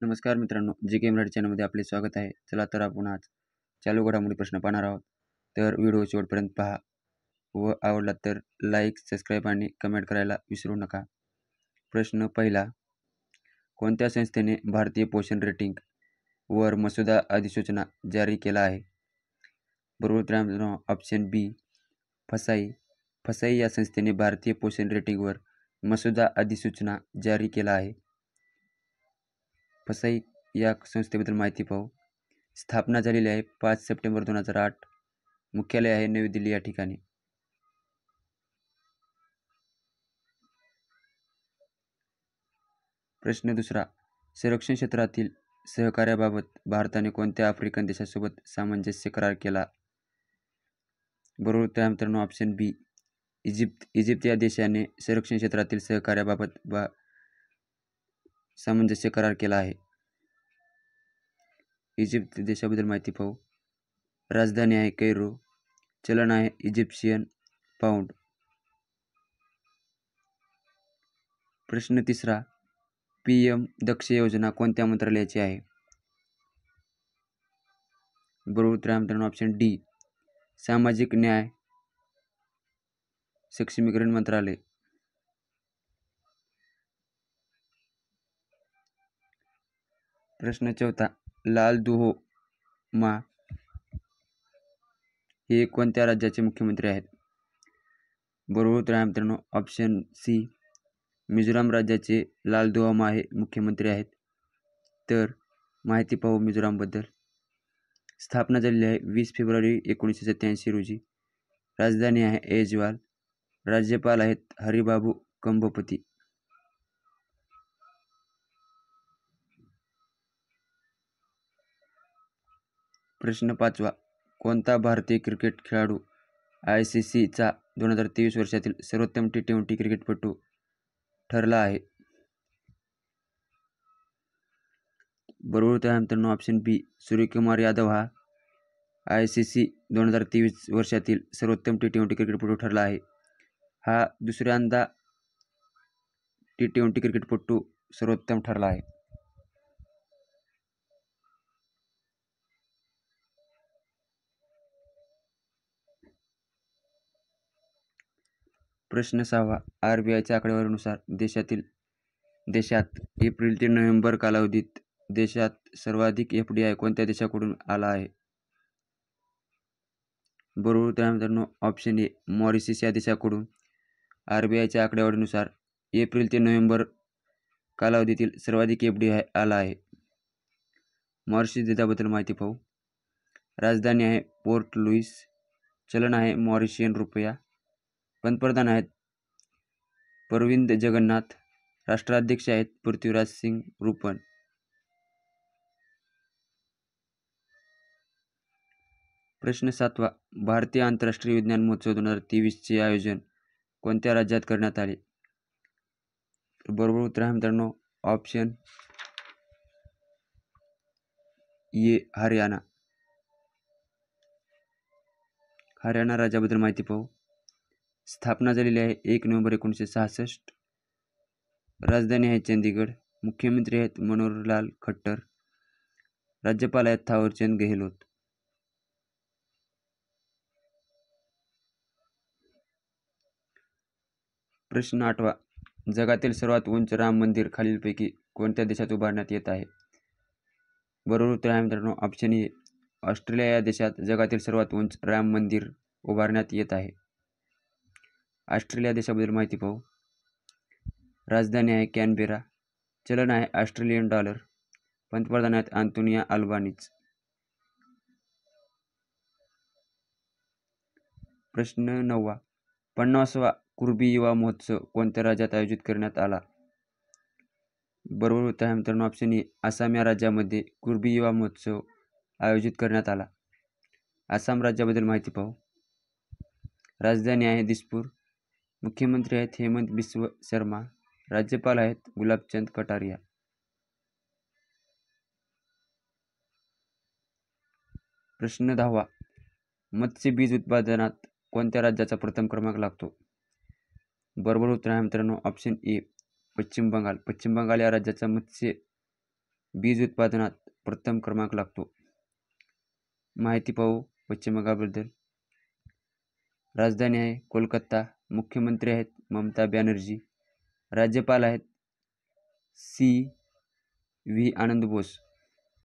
नमस्कार मित्रांनो, जी के मराठी चॅनलमध्ये आपले स्वागत आहे. चला तर आपण आज चालू घडामोडी प्रश्न पाहणार आहोत. तर व्हिडिओ शेवटपर्यंत पहा व आवडला तर लाईक, सबस्क्राईब आणि कमेंट करायला विसरू नका. प्रश्न पहिला, कोणत्या संस्थेने भारतीय पोषण रेटिंग वर मसुदा अधिसूचना जारी केला आहे? बरोबर उत्तर ऑप्शन बी, फसाई. फसाई या संस्थेने भारतीय पोषण रेटिंगवर मसुदा अधिसूचना जारी केला आहे. फसाई या संस्थेबद्दल माहिती पाहू. स्थापना झालेली आहे 5 सप्टेंबर 2008. मुख्यालय आहे नवी दिल्ली या ठिकाणी. प्रश्न दुसरा, संरक्षण क्षेत्रातील सहकार्याबाबत भारताने कोणत्या आफ्रिकन देशासोबत सामंजस्य करार केला? बरोबर उत्तर मित्रांनो ऑप्शन बी, इजिप्त. इजिप्त या देशाने संरक्षण क्षेत्रातील सहकार्याबाबत सामंजस्य करार केला आहे. इजिप्त देशाबद्दल माहिती पाहू. राजधानी आहे कैरो. चलन आहे इजिप्शियन पाऊंड. प्रश्न तिसरा, PM दक्ष योजना कोणत्या मंत्रालयाची आहे? बरोबर उत्तर मित्रांनो ऑप्शन डी, सामाजिक न्याय सक्षमीकरण मंत्रालय. प्रश्न चौथा, लाल दुहो-मा हे कोणत्या राज्याचे मुख्यमंत्री आहेत? बरोबर उत्तर मित्रांनो ऑप्शन सी, मिझोराम राज्याचे लाल दुहो-मा हे मुख्यमंत्री आहेत. तर माहिती पाहू मिझोरामबद्दल. स्थापना झालेली आहे 20 फेब्रुवारी 1987 रोजी. राजधानी आहे ऐजवाल. राज्यपाल आहेत हरिबाबू कंबोपती. प्रश्न पाचवा, कोणता भारतीय क्रिकेट खेळाडू ICCचा 2023 वर्षातील सर्वोत्तम T20 क्रिकेटपटू ठरला आहे? बरोबर उत्तर मित्रांनो ऑप्शन बी, सूर्यकुमार यादव हा ICC 2023 वर्षातील सर्वोत्तम T20 क्रिकेटपटू ठरला आहे. हा दुसऱ्यांदा T20 क्रिकेटपटू सर्वोत्तम ठरला आहे. प्रश्न सहावा, RBIच्या आकडेवारीनुसार देशात एप्रिल ते नोव्हेंबर कालावधीत देशात सर्वाधिक FDI कोणत्या देशाकडून आला आहे? बरोबर उत्तर मित्रांनो ऑप्शन ए, मॉरिशस या देशाकडून. RBIच्या आकडेवारीनुसार एप्रिल ते नोव्हेंबर कालावधीतील सर्वाधिक FDI आला आहे. मॉरिशस देशाबद्दल माहिती पाहू. राजधानी आहे पोर्ट लुईस. चलन आहे मॉरिशियन रुपया. पंतप्रधान आहेत प्रविंद जगन्नाथ. राष्ट्राध्यक्ष आहेत पृथ्वीराज सिंग रूपन. प्रश्न सातवा, भारतीय आंतरराष्ट्रीय विज्ञान महोत्सव 2023चे आयोजन कोणत्या राज्यात करण्यात आले? बरोबर उत्तर आहे मित्रांनो ऑप्शन ए, हरियाणा. हरियाणा राज्याबद्दल माहिती पाहू. स्थापना झालेली आहे 1 नोव्हेंबर 1966. राजधानी आहे चंदीगड. मुख्यमंत्री आहेत मनोहरलाल खट्टर. राज्यपाल आहेत थावरचंद गेहलोत. प्रश्न आठवा, जगातील सर्वात उंच राम मंदिर खालीलपैकी कोणत्या देशात उभारण्यात येत आहे? बरोबर उत्तर आहे मित्रांनो ऑप्शन ए, ऑस्ट्रेलिया या देशात जगातील सर्वात उंच राम मंदिर उभारण्यात येत आहे. ऑस्ट्रेलिया देशाबद्दल माहिती पाहू. राजधानी आहे कॅनबेरा. चलन आहे ऑस्ट्रेलियन डॉलर. पंतप्रधान आहेत अँटोनियो अल्बानीज. प्रश्न नववा, 50वा कुर्बी युवा महोत्सव कोणत्या राज्यात आयोजित करण्यात आला? बरोबर उत्तर आहे मित्रांनो ऑप्शन ए, आसाम या राज्यामध्ये कुर्बी युवा महोत्सव आयोजित करण्यात आला. आसाम राज्याबद्दल माहिती पाहू. राजधानी आहे दिसपूर. मुख्यमंत्री आहेत हेमंत बिस्व शर्मा. राज्यपाल आहेत गुलाबचंद कटारिया. प्रश्न 10वा, मत्स्य बीज उत्पादनात कोणत्या राज्याचा प्रथम क्रमांक लागतो? बरोबर उत्तर आहे मित्रांनो ऑप्शन ए, पश्चिम बंगाल. पश्चिम बंगाल या राज्याचा मत्स्य बीज उत्पादनात प्रथम क्रमांक लागतो? माहिती पाहू पश्चिम बंगालबद्दल. राजधानी आहे कोलकाता. मुख्यमंत्री आहेत ममता बॅनर्जी. राज्यपाल आहेत सी. व्ही. आनंद बोस.